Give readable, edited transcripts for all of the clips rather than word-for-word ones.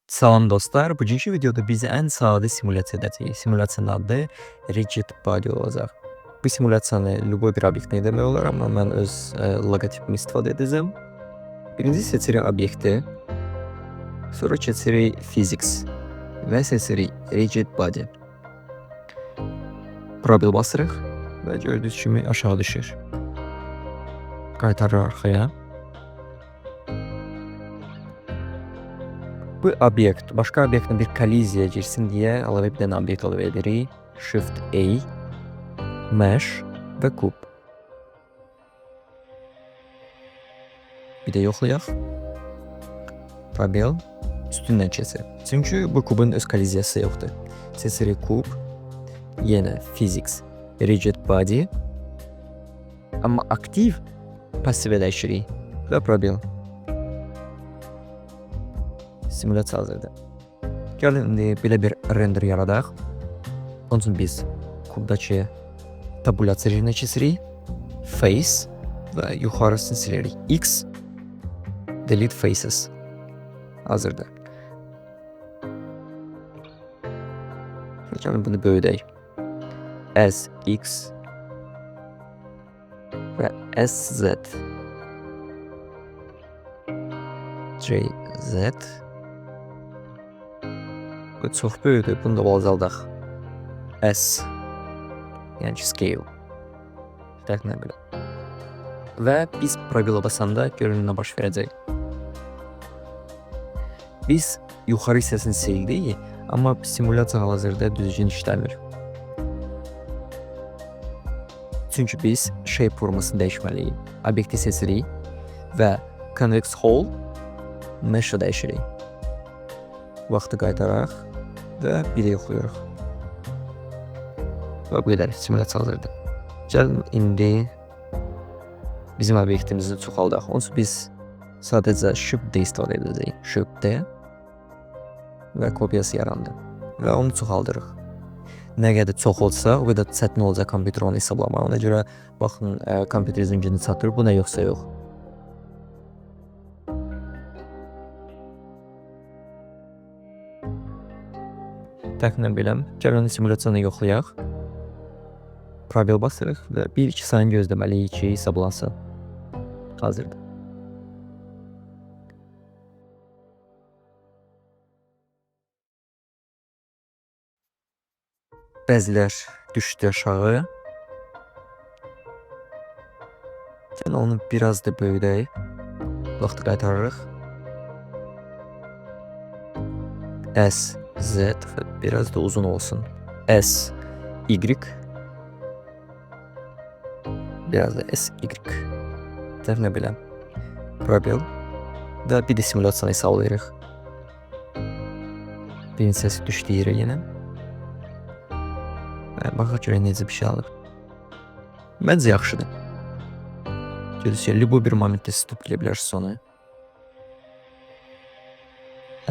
Salam dostlar, bugünkü videoda biz ən sadə simulyasiya edəcəyik. Simulyasiyanın adı Rigid Body olacaq. Bu simulyasiyanı любой bir obyektə demək olar, amma mən öz loqotipimi istifadə edəcəm. Birinci seçirik obyekti, sonra keçirik Physics və seçirik Rigid Body. Probel basırıq və gördüyünüz kimi aşağı düşür. Qaytarır arxaya. Bu obyekt başqa obyektlə bir kolliziyaya girsin deyə əlavə bir dənə obyekt əlavə edirik. Shift A, Mesh və Kub. Bir də yoxlayaq. Probel üstündən keçir. Çünki bu kubun öz kolliziyası yoxdur. Seçirik Kub, yenə Physics, Rigid Body. Amma aktiv passivə dəyişirik və Probel. Simulyasiya hazırdır. Gəlin indi belə bir render yaradaq. Onun üçün biz kubdakı tabulyasiya rejimine keçirik. Face və yuxarısını silərik. X, delete faces. Hazırdır. Gəlin bunu böyüdək. S, X və S, Z. C, Z. Bu çox böyükdür. Bunu da azaldaq. S. Yəni ki, scale. Dəqiqlə belə. Və biz probela basanda görün nə baş verəcək. Biz yuxarı hissəsini sildik, amma simulyasiya hal-hazırda düzgün işləmir. Çünki biz shape formasını dəyişməliyik. Obyekti seçirik və convex hole mesh-ı dəyişirik. Vaxtı qaytaraq və bir də yoxlayırıq. Və bu qədər simulyasiya hazırdır. Gəlin indi bizim obyektimizi çoxaldaq. Onun üçün biz sadəcə Shift D istifadə edəcəyik. Shift D və kopyası yarandı. Və onu çoxaldırıq. Nə qədər çox olsa, o qədər çətin olacaq kompüter onu hesablamaq. Ona görə baxın, kompüterin gücünü çatır, bu nə yoxsa yox. Təxminən biləm. Gəlin simulyasiyanı yoxlayaq. Probel basırıq və 1-2 saniyə gözləməliyik ki, hesablansın. Hazırdır. Bəzilər düşdü aşağı. Gəlin onu biraz da böyüdək. Vaxtı qaytarırıq. S, Z və biraz da uzun olsun. S, Y. Biraz da S, Y. Dəfnə belə. Probel. Və bir də simulyasiyanı hesablayırıq. Birinci səsi düşdü yerə yenə. Baxaq görək necə bir şey alır. Məncə yaxşıdır. Görürsünüz, bu bir momentdə siz toplayabilirsiniz bilərsiniz onu.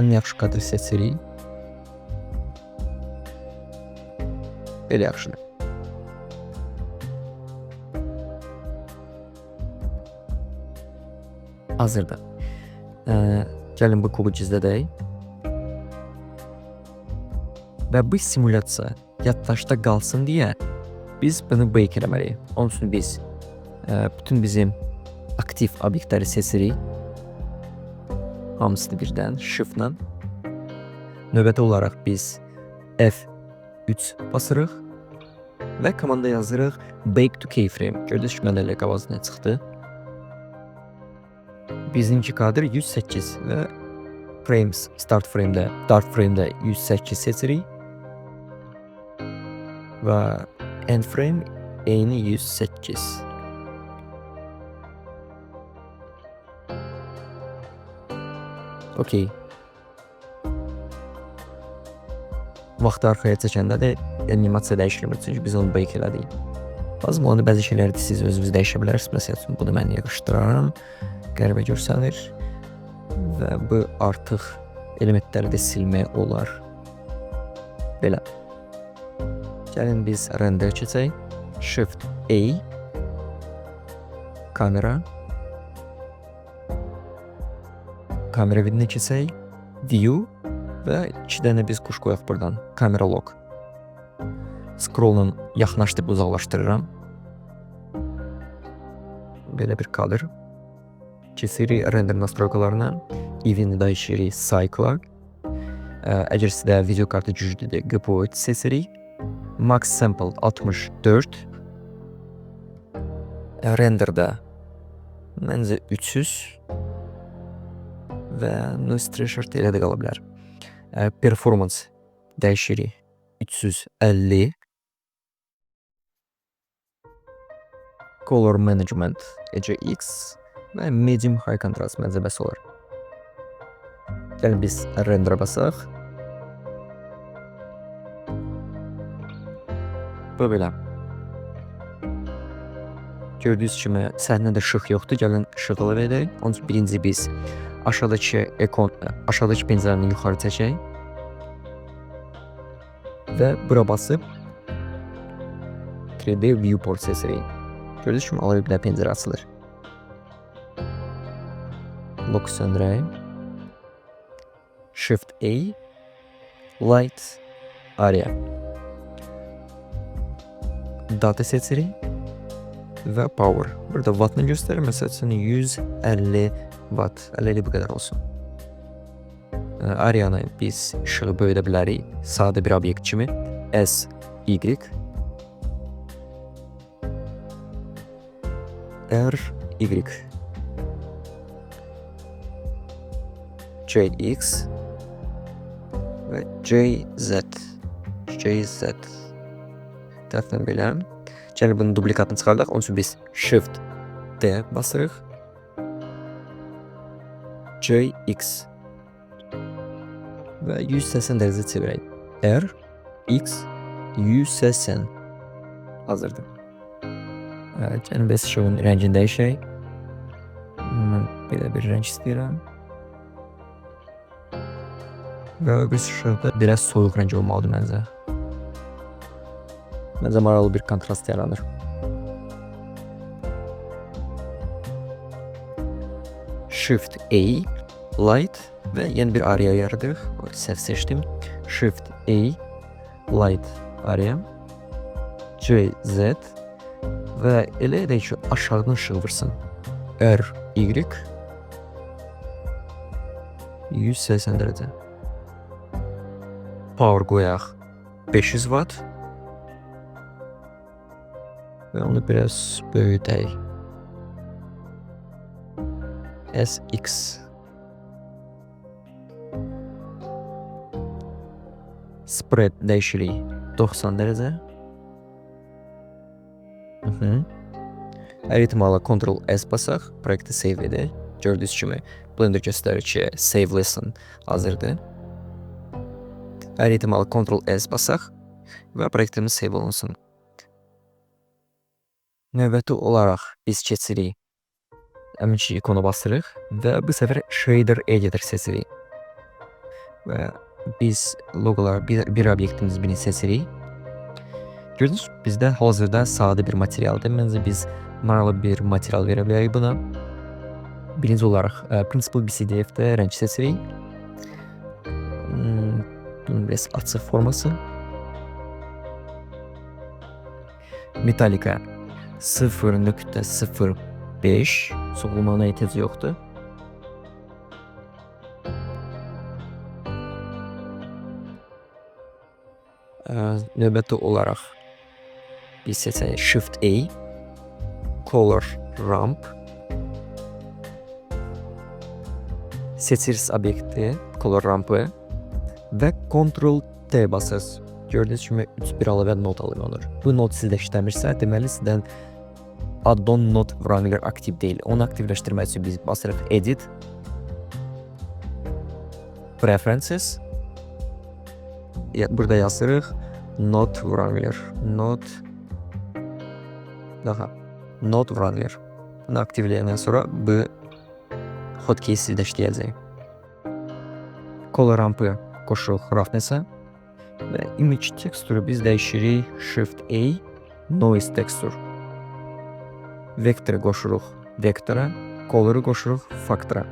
Ən yaxşı kadr seçirik. Belə yaxşıdır. Hazırdır. Gəlin bu kubu gizlədək. Və bu simulyasiya yaddaşda qalsın deyə biz bunu break eləməliyik. Onun üçün biz bütün bizim aktiv obyektləri seçirik. Hamısını birdən shiftlə. Növbəti olaraq biz F3 basırıq və komanda yazırıq Back to keyframe. Gördünüz ki, məndə elə qabazına çıxdı. Bizimki kadr 108 və frames start frame'də 108 seçirik və end frame eyni 108. Okey. Vaxtı arxaya çəkəndə də animasiya dəyişilmir, çünki biz onu break elədik. Lazım onu bəzi şeyləri siz özünüz dəyişə bilərsiniz. Məsələn, bunu mən yığışdıraram. Qəribə görsənir və bu artıq elementləri də silmək olar. Belə. Gəlin biz render keçək. Shift A, kamera, kamera vidinə keçək. View və 2 dənə biz quş qoyaq buradan. Kamera lock. Scroll'la yaxınlaşdırıb uzaqlaşdırıram. Belə bir kadr. Keçirik render nastroykalarına. EV-ni dəyişirik cycle-a. Əgər sizdə video kartı güclüdür, GPU seçirik. Max sample 64. Renderdə məncə 300 və noise threshold elə də qala bilər. Performance dəyişirik 350. Color management ECX və medium high contrast məncə bəs olar. Gəlin biz render'a basaq. Bu belə. Gördüyünüz kimi səhnədə işıq yoxdur. Gəlin işıq əlavə edək. Onun üçün birinci biz aşağıdakı pəncərəni yuxarı çəkək və bura basıb 3D viewport seçirik. Gördüyünüz kimi alayı bir də pəncərə açılır. Lock söndürək. Shift A, Light, Area. Data seçirik və Power. Burada wattını göstərir. Məsəl üçün 150 watt. Elə bu qədər olsun. Areanı biz işığı böyüdə bilərik. Sadə bir obyekt kimi. S, Y, R, Y, J, X və J, Z. Tərəfdən belə. Gəlin bunun duplikatını çıxardaq. Onun üçün biz Shift D basırıq. J, X və 180 dərəcə çevirək. R, X, 180. Hazırdır. Gəlin biz işığın rəngini dəyişək. Mən belə bir rəng istəyirəm. Və biz işıqda biraz soyuq rəng olmalıdır məncə. Məncə maraqlı bir kontrast yaranır. Shift A, Light və yeni bir area yaradırıq. Səhv seçdim. Shift A, Light, area. J, Z və elə edək ki, aşağıdan işıq vursun. R, Y 180 dərəcə. Power qoyaq 500 watt və onu biraz böyüdək. SX spread dəyişirik 90 dərəcə. Hər ehtimala Ctrl S basaq, proyekti save edək. Gördüyünüz kimi Blender göstərir ki, save lesson hazırdır. Hər ehtimala Ctrl S basaq və proyektimiz save olunsun. Növbəti olaraq biz keçirik. Həminki ikona basırıq və bu səfər Shader Editor seçirik. Və biz logolar bir obyektimiz birini seçirik. Gördünüz, bizdə hazırda sadə bir materialdır. Məncə biz maraqlı bir material verə bilərik buna. Birinci olaraq Principal BCDF-də rəng seçirik. Bunun biraz açıq forması. Metallica 0.05 soğulmana ehtiyac yoxdur. Növbəti olaraq biz seçək Shift A, Color Ramp. Seçiriz obyekti, Color Rampı və Ctrl T basırız. Gördüyünüz kimi 3-1 əlavə not alınır. Bu not sizdə işləmirsə, deməli sizdən add-on not wrangler aktiv deyil. Onu aktivləşdirmək üçün biz basırıq Edit, Preferences. Burada yazırıq Not Wrangler. Not Wrangler. Bunu aktivləyəndən sonra bu hotkey sizdə işləyəcək. Color Rampı qoşuruq Roughness-a və Image Texture biz dəyişirik Shift A, Noise Texture. Vektoru qoşuruq Vektora, Color-u qoşuruq Factor-a.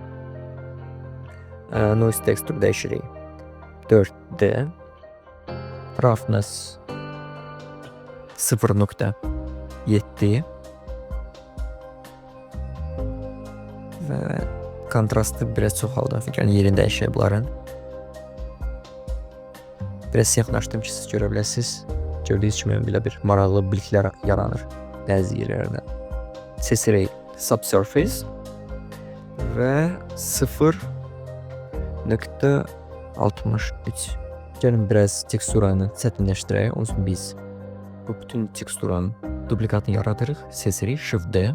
Noise Texture dəyişirik 4D, roughness 0.7 və kontrastı biraz çoxaldım. Yəni yerini dəyişə bilərəm. Biraz yaxınlaşdım ki, siz görə biləsiniz. Gördüyünüz kimi belə bir maraqlı biliklər yaranır bəzi yerlərdə. Accessory subsurface və 0.63. Gəlin biraz teksturanı çətinləşdirək. Onun üçün biz bu bütün teksturanın duplikatını yaradırıq. Accessory Shift D.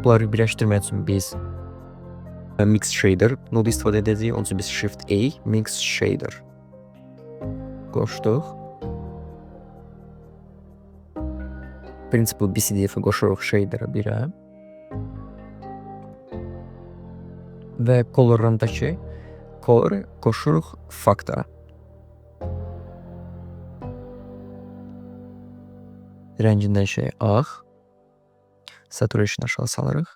Bunları birləşdirmək üçün biz Mix Shader nodu istifadə edəcəyik. Onun üçün biz Shift A Mix Shader qoşduq. Principal BCDF-i qoşuruq shader'a birə. Və color'ındakı color'ı qoşuruq faktora. Rəngindən şey ağ. Saturation aşağı salırıq.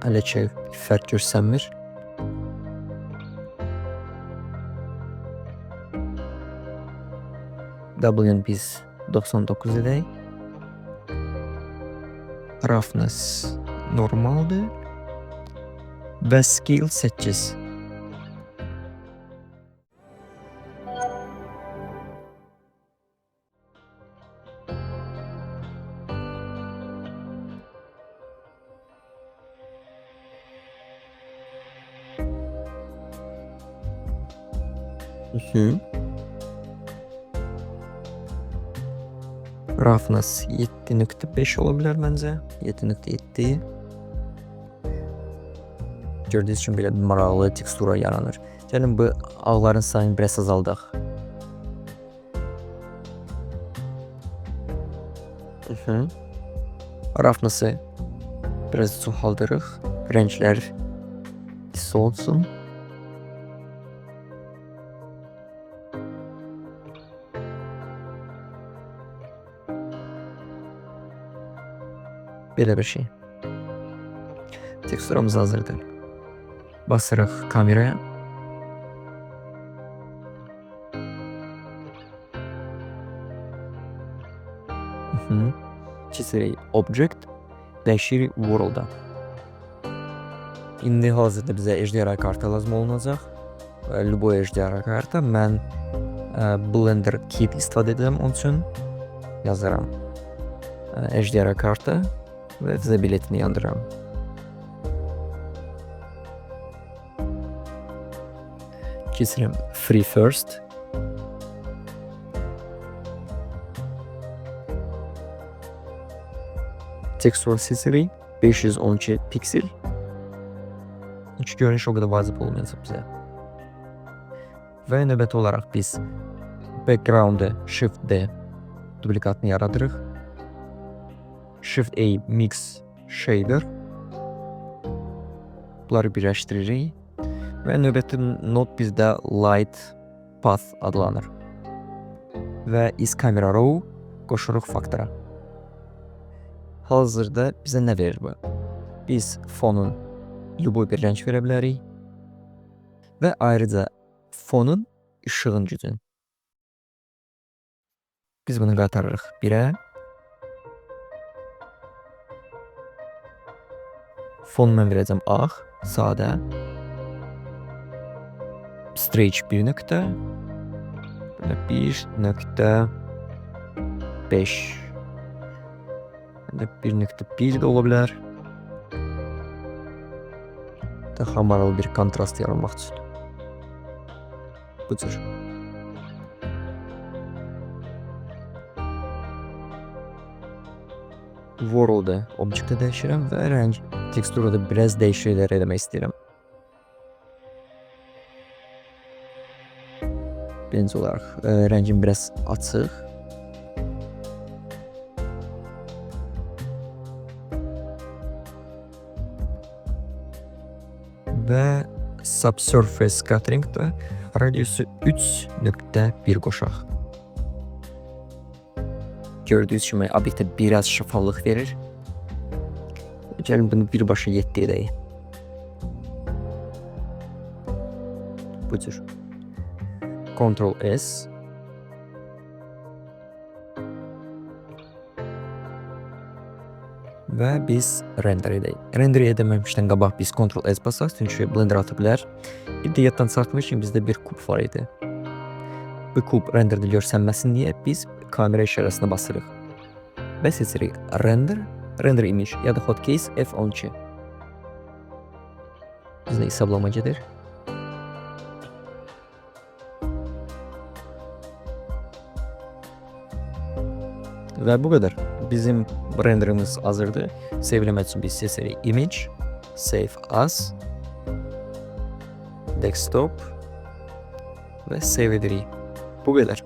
Hələ ki fərq görsənmir. W'ni biz 99 edək. Roughness normaldır. Və scale 8. Roughness 7.5 ola bilər məncə. 7.7. Gördüyünüz kimi belə maraqlı tekstura yaranır. Gəlin bu ağların sayını biraz azaldaq. Roughness'ı biraz çoxaldırıq. Rənglər hiss olsun. Belə bir şey. Teksturamız hazırdır. Basırıq kameraya. Keçirik Object, dəyişirik World-a. İndi hazırda bizə HDRI karta lazım olacaq. Любой HDRI karta. Mən Blender Kit istifadə edirəm onun üçün. Yazaram HDRI karta və sizə biletini yandırıram. Keçirim Free First. Texture Accessory 512 piksel. Çünki görünüş o qədər vacib olmayacaq bizə. Və növbəti olaraq biz background-ı Shift D duplikatını yaradırıq. Shift A Mix Shader. Bunları birləşdiririk. Və növbəti nod bizdə Light Path adlanır. Və Is Camera Raw qoşuruq faktora. Hazırda bizə nə verir bu? Biz fonun любой bir rəng verə bilərik. Və ayrıca fonun işığın gücünü. Biz bunu qaytarırıq 1-ə. Fon mən verəcəm ağ, sadə. Stretch 1 nöqtə. 1.5. 1.1 də ola bilər. Daha maraqlı bir kontrast yaranmaq üçün. Bu cür. World-ı objektə dəyişirəm və rəng teksturada biraz dəyişikliklər eləmək istəyirəm. Birinci olaraq rəngim biraz açıq. Və Subsurface Scattering-da radiusu 3.1 qoşaq. gördüyünüz kimi obyektə biraz şəffaflıq verir. Gəlin bunu birbaşa 7 edək. Bu cür. Ctrl S. Və biz render edək. Render edəməmişdən qabaq biz Ctrl S basaq, çünki Blender atı bilər. Bir də yaddan çıxartmış ki, bizdə bir kub var idi. Bu kub renderdə görsənməsin deyə biz kamera işarəsini basırıq. Və seçirik render, render image ya da hotkeys F12. Bizdə hesablama gedir. Və bu qədər. Bizim renderimiz hazırdır. Save eləmək üçün biz seçirik image, save as, desktop və save edirik. Bu qədər.